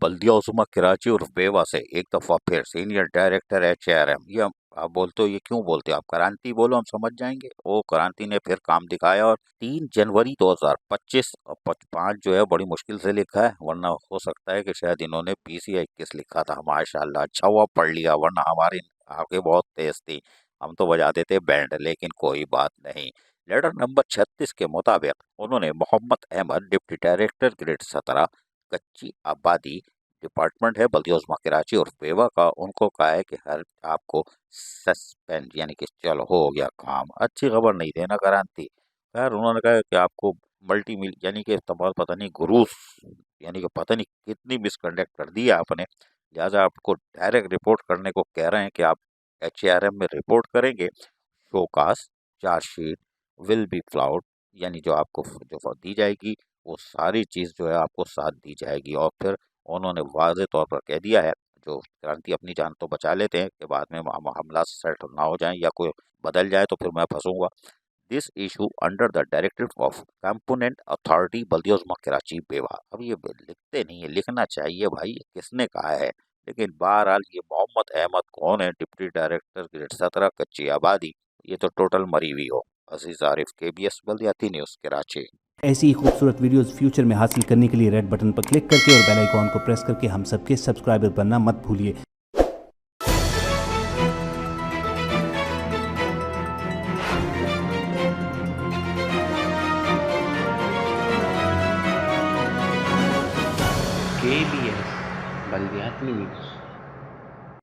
बल्दिया उस्मा कराची और पेवा से एक दफा फिर सीनियर डायरेक्टर HRM, ये आप बोलते हो, ये क्यों बोलते हो आप? क्रांति बोलो, हम समझ जाएंगे। वो क्रांति ने फिर काम दिखाया और 3 जनवरी 2025 और 5 जो है बड़ी मुश्किल से लिखा है, वरना हो सकता है कि शायद इन्होंने 20 या 21 लिखा था। माशाल्लाह, अच्छा हुआ पढ़ लिया, वरना हमारी आंखें बहुत तेज थी, हम तो बजा देते बैंड, लेकिन कोई बात नहीं। लेटर नंबर 36 के मुताबिक उन्होंने Mohammad Ahmed, deputy director grade 17 कच्ची आबादी डिपार्टमेंट है बल्दिया उस्मा कराची और पेवा का, उनको कहा है कि हर आपको सस्पेंड, यानी कि चलो हो गया काम, अच्छी खबर नहीं देना क्रांति। खैर, उन्होंने कहा कि आपको मल्टी मिल, यानी कि तमाम पता नहीं घुरूस, यानी कि पता नहीं कितनी मिसकंडक्ट कर दी है आपने, लिहाजा आपको डायरेक्ट रिपोर्ट करने को कह रहे हैं कि आप HRM में रिपोर्ट करेंगे। शोकास चार्जशीट विल बी फ्लाउड, यानी जो आपको जो दी जाएगी वो सारी चीज़ जो है आपको साथ दी जाएगी। और फिर उन्होंने वाज़े तौर पर कह दिया है, जो क्रांति अपनी जान तो बचा लेते हैं कि बाद में मामला सेट ना हो जाए या कोई बदल जाए तो फिर मैं फंसूंगा। This issue under the directive of component authority Baldia Uzma Karachi पेवा। अब ये लिखते नहीं है, लिखना चाहिए भाई, किसने कहा है। लेकिन बहरहाल ये मोहम्मद अहमद कौन है? डिप्टी डायरेक्टर ग्रेड 17 कच्ची आबादी, ये तो टोटल मरी हुई हो। अजीज आरिफ, KBS बल्दियाती न्यूज़ कराची। ऐसी ही खूबसूरत वीडियोस फ्यूचर में हासिल करने के लिए रेड बटन पर क्लिक करके और बेल आइकॉन को प्रेस करके हम सबके सब्सक्राइबर बनना मत भूलिए। KBS बल्दियाती न्यूज़।